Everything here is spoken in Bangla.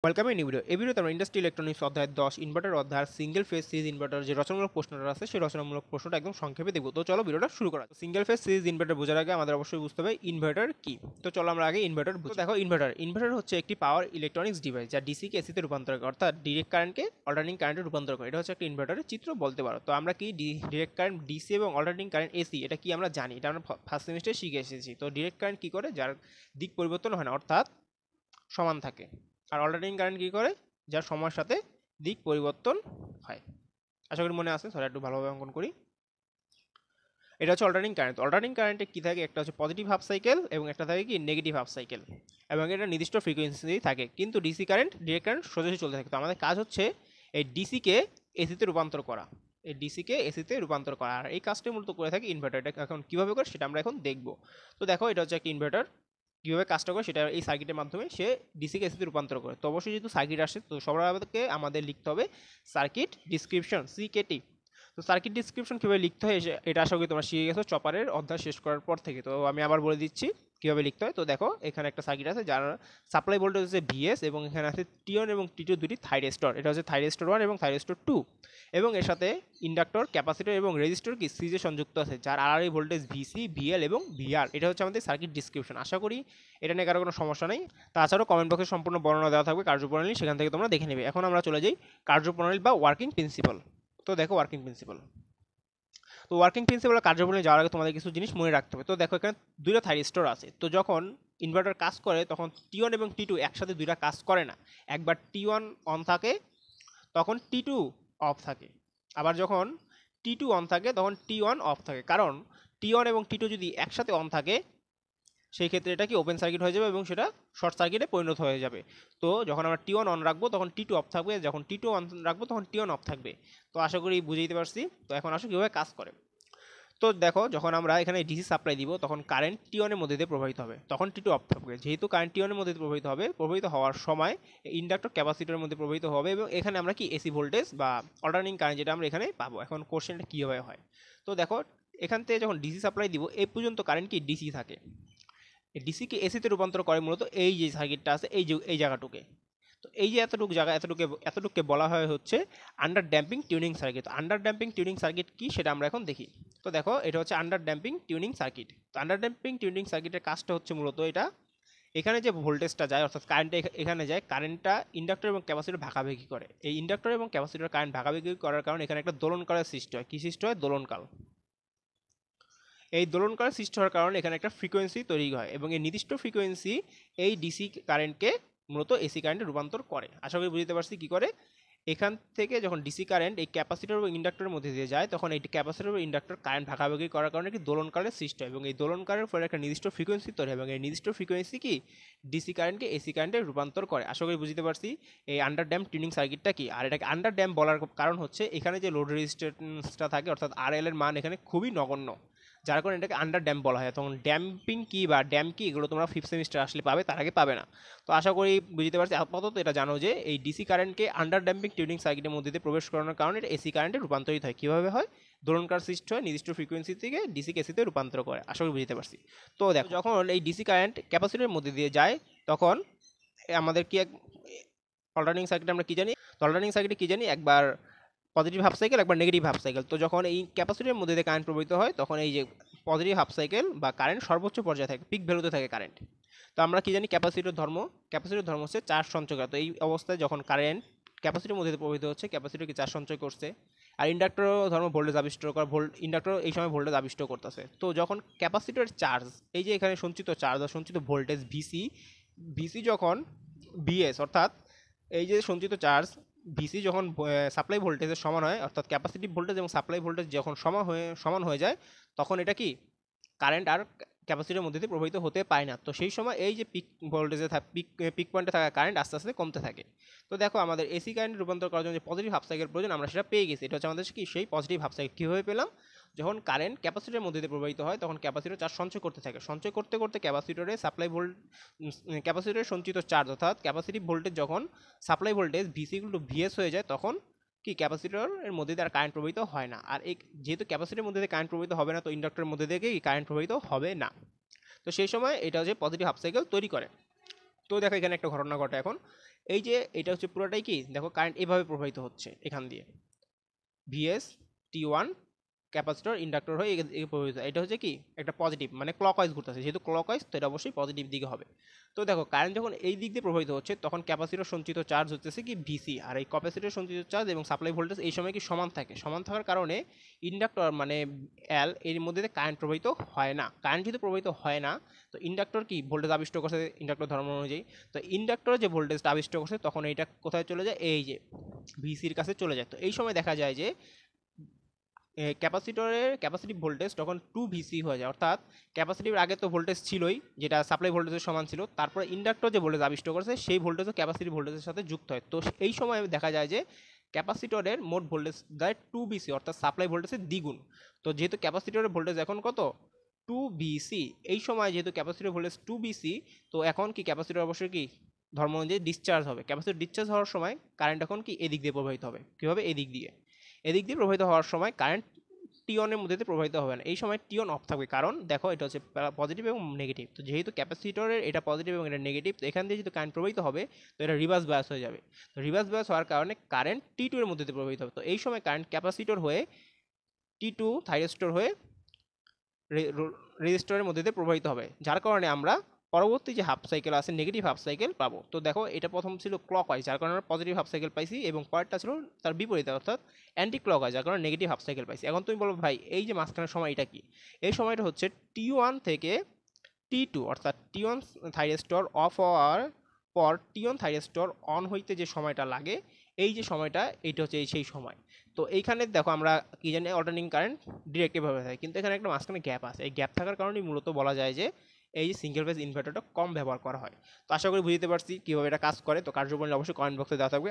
ওয়েলকাম এই ভিডিও এই ভিডিওতে আমরা ইন্ডাস্ট্রি ইলেকট্রনিক্স অধ্যায় 10 ইনভার্টার অধ্যায় সিঙ্গেল ফেজ সিরিজ ইনভার্টার যে রচনামূলক প্রশ্নটা আছে সেই রচনামূলক প্রশ্নটা একদম সংক্ষেপে দেখব। তো চলো ভিডিওটা শুরু করা। সিঙ্গেল ফেজ সিরিজ ইনভার্টার বোঝার আগে আমাদের অবশ্যই বুঝতে হবে ইনভার্টার কি। তো চলো আমরা আগে ইনভার্টার বুঝি। দেখো ইনভার্টার হচ্ছে একটি পাওয়ার ইলেকট্রনিক্স ডিভাইস যা ডিসি কে এসিতে রূপান্তর করে, অর্থাৎ ডিরেক্ট কারেন্টকে অল্টারনেটিং কারেন্টে রূপান্তর করে। এটা হচ্ছে একটা ইনভার্টারের চিত্র বলতে পারো। তো আমরা কি ডিরেক্ট কারেন্ট ডিসি এবং অল্টারনেটিং কারেন্ট এসি এটা কি আমরা জানি, এটা আমরা ফার্স্ট সেমিস্টারে শিখে এসেছি। তো ডিরেক্ট কারেন্ট কি করে, যার দিক পরিবর্তন হয় না অর্থাৎ সমান থাকে। আর অল্টারনেটিং কারেন্ট কী করে, যার সময়ের সাথে দিক পরিবর্তন হয়। আশা করি মনে আছে, সরি একটু ভালোভাবে অঙ্কন করি। এটা হচ্ছে অল্টারনেটিং কারেন্ট। অল্টারনেটিং কারেন্টে কী থাকে, একটা হচ্ছে পজিটিভ হাফ সাইকেল এবং একটা থাকে কি নেগেটিভ হাফ সাইকেল, এবং এটা নির্দিষ্ট ফ্রিকোয়েন্সি থাকে। কিন্তু ডিসি কারেন্ট ডিরেক্ট কারেন্ট সোজাসুজি চলতে থাকে। তো আমাদের কাজ হচ্ছে এই ডিসিকে এসিতে রূপান্তর করা, এই ডিসিকে এসিতে রূপান্তর করা। আর এই কাজটাই মূলত করে থাকে ইনভার্টার। এটা এখন কীভাবে করে সেটা আমরা এখন দেখব। তো দেখো এটা হচ্ছে একটা ইনভার্টার, কীভাবে কাজটা করে সেটা এই সার্কিটের মাধ্যমে সে ডিসিকে এসিতে রূপান্তর করে। তো অবশ্যই যেহেতু সার্কিট আসে, তো সবার আগে আমাদের লিখতে হবে সার্কিট ডিসক্রিপশন, সিকেটি। তো সার্কিট ডিসক্রিপশন কীভাবে লিখতে হয় এটা আশা করি তোমরা শিখে গেছো চপারের অধ্যায় শেষ করার পর থেকে। তো আমি আবার বলে দিচ্ছি কীভাবে লিখতে হয়। তো দেখো এখানে একটা সার্কিট আছে যার সাপ্লাই ভোল্টেজ হচ্ছে ভিএস, এবং এখানে আছে টি1 এবং টি2 দুটি থাইরেস্টর। এটা হচ্ছে থাইরেস্টর 1 এবং থাইরেস্টর 2, এবং এর সাথে ইন্ডাক্টর, ক্যাপাসিটর এবং রেজিস্টর কি সিরিজে সংযুক্ত আছে, যার আরআরই ভোল্টেজ ভিসি, ভিএল এবং ভিআর। এটা হচ্ছে আমাদের সার্কিট ডিসক্রিপশন। আশা করি এটা নিয়ে কারো কোনো সমস্যা নেই। তাছাড়াও কমেন্ট বক্সে সম্পূর্ণ বর্ণনা দেওয়া থাকবে কার্যপ্রণালী, সেখান থেকে তোমরা দেখে নেবে। এখন আমরা চলে যাই কার্যপ্রণালী বা ওয়ার্কিং প্রিন্সিপাল। তো দেখো ওয়ার্কিং প্রিন্সিপাল। তো ওয়ার্কিং প্রিন্সিপাল কার্যপ্রণালী যাওয়ার আগে তোমাদের কিছু জিনিস মনে রাখতে হবে। তো দেখো এখানে দুইটা থাইরিস্টর আছে। তো যখন ইনভার্টার কাজ করে তখন টি1 এবং টি2 একসাথে দুইটা কাজ করে না। একবার টি1 অন থাকে তখন টি2 অফ থাকে, আবার যখন টি2 অন থাকে তখন টি1 অফ থাকে। কারণ টি1 এবং টি2 যদি একসাথে অন থাকে সেই ক্ষেত্রে এটা কি ওপেন সার্কিট হয়ে যাবে এবং সেটা শর্ট সার্কিটে পরিণত হয়ে যাবে। তো যখন আমরা টি1 অন রাখবো তখন টি2 অফ থাকবে, যখন টি2 অন রাখবো তখন টি1 অফ থাকবে। তো আশা করি বুঝে দিতে পারছি। তো এখন আসো কীভাবে কাজ করে। তো দেখো যখন আমরা এখানে ডিসি সাপ্লাই দিব তখন কারেন্ট টি1 এর মধ্যে দিয়ে প্রবাহিত হবে, তখন টি2 অফ থাকবে। যেহেতু কারেন্ট টি1 এর মধ্যে দিয়ে প্রবাহিত হবে, প্রবাহিত হওয়ার সময় ইন্ডাক্টর ক্যাপাসিটরের মধ্যে প্রবাহিত হবে, এবং এখানে আমরা কি এসি ভোল্টেজ বা অল্টারনেটিং কারেন্ট যেটা আমরা এখানে পাবো। এখন কোশ্চেনটা কীভাবে হয়। তো দেখো এখান থেকে যখন ডিসি সাপ্লাই দিব এই পর্যন্ত কারেন্ট কি ডিসি থাকে। ডিসিকে এসিতে রূপান্তর করে মূলত এই যে সার্কিটটা আছে এই জায়গাটুকে। তো এই যে এতটুকু জায়গা এতটুকুকে বলা হয় হচ্ছে under damping tuning circuit. Under damping tuning circuit কি সেটা আমরা এখন দেখি। তো দেখো এটা হচ্ছে আন্ডার ড্যাম্পিং টিউনিং সার্কিট। তো আন্ডার ড্যাম্পিং টিউনিং সার্কিটের কাজটা হচ্ছে মূলত এটা, এখানে যে ভোল্টেজটা যায় অর্থাৎ কারেন্টটা এখানে যায়, কারেন্টটা ইন্ডাক্টর এবং ক্যাপাসিটর ভাগাভাগি করে। এই ইন্ডাক্টর এবং ক্যাপাসিটর কারেন্ট ভাগাভাগি করার কারণে এখানে একটা দোলনকালের সৃষ্টি হয়। কি সৃষ্টি হয়? দোলনকাল। এই দোলনকাল সৃষ্টি হওয়ার কারণে এখানে একটা ফ্রিকোয়েন্সি তৈরি হয়, এবং এই নির্দিষ্ট ফ্রিকোয়েন্সি এই ডিসি কারেন্টকে মূলত এসি কারেন্টে রূপান্তর করে। আশা করি বুঝতে পারছি কী করে। এখান থেকে যখন ডিসি কারেন্ট এই ক্যাপাসিটর এবং ইন্ডাক্টরের মধ্যে দিয়ে যায় তখন এই ক্যাপাসিটর এবং ইন্ডাক্টর কারেন্ট ভাগাভাগি করার কারণে একটি দোলনকালের সৃষ্টি হয়, এবং এই দোলনকালের ফলে একটা নির্দিষ্ট ফ্রিকোয়েন্সি তৈরি হয়, এবং এই নির্দিষ্ট ফ্রিকোয়েন্সি কি ডিসি কারেন্টকে এসি কারেন্টে রূপান্তর করে। আশা করি বুঝতে পারছি এই আন্ডার ড্যাম্প টিউনিং সার্কিটটা কি। আর এটাকে আন্ডার ড্যাম্প বলার কারণ হচ্ছে এখানে যে লোড রেজিস্ট্যান্সটা থাকে অর্থাৎ আরএল এর মান এখানে খুবই নগণ্য, যার কারণে এটাকে আন্ডার ড্যাম্প বলা হয়। তখন ড্যাম্পিং কি বা ড্যাম কি এগুলো তোমরা ফিফথ সেমিস্টার আসলে পাবে, তার আগে পাবে না। তো আশা করি বুঝতে পারছি। আপাতত এটা জানো যে এই ডিসি কারেন্টকে আন্ডার ড্যাম্পিং টিউনিং সার্কিটের মধ্যে দিয়ে প্রবেশ করানোর কারণে এটা এসি কারেন্টে রূপান্তরিত হয়। কীভাবে হয়? দোলনকার সৃষ্টি হয়, নির্দিষ্ট ফ্রিকোয়েন্সি থেকে ডিসি এসিতে রূপান্তর করে। আশা করি বুঝতে পারছি। তো দেখো যখন এই ডিসি কারেন্ট ক্যাপাসিটরের মধ্যে দিয়ে যায় তখন আমাদের কি এক অল্টারনেটিং সার্কিট আমরা কি জানি। তো অল্টারনেটিং সার্কিটে কি জানি, একবার পজিটিভ হাফ সাইকেল একবার নেগেটিভ হাফ সাইকেল। তো যখন এই ক্যাপাসিটরের মধ্যে দিয়ে কারেন্ট প্রবাহিত হয় তখন এই যে পজিটিভ হাফ সাইকেল বা কারেন্ট সর্বোচ্চ পর্যায়ে থাকে, পিক ভ্যালুতে থাকে কারেন্ট। তো আমরা কি জানি ক্যাপাসিটর ধর্ম হচ্ছে চার্জ সঞ্চয়কারী। তো এই অবস্থায় যখন কারেন্ট ক্যাপাসিটির মধ্যে দিয়ে প্রবাহিত হচ্ছে, ক্যাপাসিটর কি চার্জ সঞ্চয় করছে, আর ইন্ডাক্টর ধর্ম ভোল্টেজ আবিষ্ট করা, ইন্ডাক্টর এই সময় ভোল্টেজ আবিষ্ট করতেছে। তো যখন ক্যাপাসিটরের চার্জ, এই যে এখানে সঞ্চিত চার্জ বা সঞ্চিত ভোল্টেজ ভিসি যখন বিএস অর্থাৎ এই যে সঞ্চিত চার্জ ভিসি যখন সাপ্লাই ভোল্টেজের সমান হয়, অর্থাৎ ক্যাপাসিটিভ ভোল্টেজ এবং সাপ্লাই ভোল্টেজ যখন সমান হয়ে যায় তখন এটা কি কারেন্ট আর ক্যাপাসিটির মধ্যে দিয়ে প্রবাহিত হতে পারে না। তো সেই সময় এই যে পিক ভোল্টেজে পিক পয়েন্টে থাকা কারেন্ট আস্তে আস্তে কমতে থাকে। তো দেখো আমাদের এসি কারেন্ট রূপান্তর করার জন্য যে পজিটিভ হাফ সাইকেল প্রয়োজন আমরা সেটা পেয়ে গেছি। এটা হচ্ছে আমাদের কি সেই পজিটিভ হাফ সাইকেল। কীভাবে পেলাম? যখন কারেন্ট ক্যাপাসিটরের মধ্যে দিয়ে প্রবাহিত হয় তখন ক্যাপাসিটর চার্জ সঞ্চয় করতে থাকে, সঞ্চয় করতে করতে ক্যাপাসিটরের সঞ্চিত চার্জ অর্থাৎ ক্যাপাসিটিভ ভোল্টেজ যখন supply voltage VC to VS হয়ে যায় তখন কি ক্যাপাসিটরের মধ্যে দিয়ে আর কারেন্ট প্রবাহিত হয় না। আর এই যেহেতু ক্যাপাসিটির মধ্যে দিয়ে কারেন্ট প্রবাহিত হবে না, তো ইন্ডাক্টরের মধ্যে দিয়ে কি কারেন্ট প্রবাহিত হবে না। তো সেই সময় এটা হচ্ছে পজিটিভ হাফ সাইকেল তৈরি করে। তো দেখো এখানে একটা ঘটনা ঘটে এখন, এই যে এটা হচ্ছে পুরোটাই কি, দেখো কারেন্ট এভাবে প্রবাহিত হচ্ছে এখান দিয়ে, ভিএস T1 ক্যাপাসিটর ইন্ডাক্টর হয়ে এদিকে প্রবাহিত, এটা হচ্ছে কি একটা পজিটিভ, মানে ক্লকওয়াইজ ঘুরতেছে, যেহেতু ক্লকওয়াইজ তো এটা অবশ্যই পজিটিভ দিকে হবে। তো দেখো কারেন্ট যখন এই দিক দিয়ে প্রবাহিত হচ্ছে তখন ক্যাপাসিটর সঞ্চিত চার্জ হচ্ছে কি ভিসি, আর এই ক্যাপাসিটর সঞ্চিত চার্জ এবং সাপ্লাই ভোল্টেজ এই সময় কি সমান থাকে, সমান থাকার কারণে ইন্ডাক্টর মানে এল এর মধ্যে দিয়ে কারেন্ট প্রবাহিত হয় না। কারেন্ট যেহেতু প্রবাহিত হয় না, তো ইন্ডাক্টর কি ভোল্টেজ আবিষ্ট করছে ইন্ডাক্টর ধর্ম অনুযায়ী, তো ইন্ডাক্টর যে ভোল্টেজটা আবিষ্ট করছে তখন এইটা কোথায় চলে যায়, এই যে ভিসির কাছে চলে যায়। তো এই সময় দেখা যায় যে ক্যাপাসিটরের ক্যাপাসিটিভ ভোল্টেজ তখন 2 VC হয়ে যায়, অর্থাৎ ক্যাপাসিটিভ আগে তো ভোল্টেজ ছিলই যেটা সাপ্লাই ভোল্টেজের সমান ছিল, তারপরে ইন্ডাক্টর যে ভোল্টেজ আবিষ্ট করেছে সেই ভোল্টেজও ক্যাপাসিটিভ ভোল্টেজের সাথে যুক্ত হয়। তো এই সময় দেখা যায় যে ক্যাপাসিটরের মোট ভোল্টেজ দেয় 2 VC, অর্থাৎ সাপ্লাই ভোল্টেজের দ্বিগুণ। তো যেহেতু ক্যাপাসিটরের ভোল্টেজ এখন কত, 2 VC, এই সময় যেহেতু ক্যাপাসিটর ভোল্টেজ 2 VC, তো এখন কি ক্যাপাসিটর অবশ্যই কি ধর্ম অনুযায়ী ডিসচার্জ হবে। ক্যাপাসিটর ডিসচার্জ হওয়ার সময় কারেন্ট এখন কি এদিক দিয়ে প্রবাহিত হবে, কীভাবে, এদিক দিয়ে প্রবাহিত হওয়ার সময় কারেন্ট টিওনের মধ্যে দিয়ে প্রবাহিত হবে না, এই সময় টিওন অফ থাকবে, কারণ দেখো এটা হচ্ছে পজিটিভ এবং নেগেটিভ। তো যেহেতু ক্যাপাসিটরের এটা পজিটিভ এবং এটা নেগেটিভ, তো এখান দিয়ে যেহেতু কারেন্ট প্রবাহিত হবে তো এটা রিভার্স বায়াস হয়ে যাবে। তো রিভার্স বায়াস হওয়ার কারণে কারেন্ট T2 এর মধ্যে দিয়ে প্রবাহিত হবে। তো এই সময় কারেন্ট ক্যাপাসিটর হয়ে T2 থাইরিস্টর হয়ে রেজিস্টরের মধ্যে দিয়ে প্রবাহিত হবে, যার কারণে আমরা পরবর্তী যে হাফ সাইকেল আছে নেগেটিভ হাফ সাইকেল পাবো। তো দেখো এটা প্রথম ছিল ক্লকওয়াইজ, যার কারণে আমরা পজিটিভ হাফ সাইকেল পাইছি, এবং পরেরটা ছিল তার বিপরীতে অর্থাৎ অ্যান্টি ক্লকওয়াইজ, যার কারণে নেগেটিভ হাফ সাইকেল পাইছি। এখন তুমি বলো ভাই এই যে মাঝখানের সময় এটা কি, এই সময়টা হচ্ছে T1 থেকে T2, অর্থাৎ T1 থাইরিস্টর অফ হওয়ার পর T1 থাইরিস্টর অন হইতে যে সময়টা লাগে, এই যে সময়টা এইটা হচ্ছে সেই সময়। তো এইখানে দেখো আমরা কি জানি অল্টারনেটিং কারেন্ট ডিরেক্টভাবে থাকে, কিন্তু এখানে একটা মাঝখানে গ্যাপ আছে, এই গ্যাপ থাকার কারণেই মূলত বলা যায় যে এই যে সিঙ্গেল ফেজ ইনভার্টারটা কম ব্যবহার করা হয়। তো আশা করি বুঝতে পারছি কীভাবে এটা কাজ করে। তো কার্যপ্রণালী অবশ্যই কমেন্ট বক্সে দেওয়া থাকবে।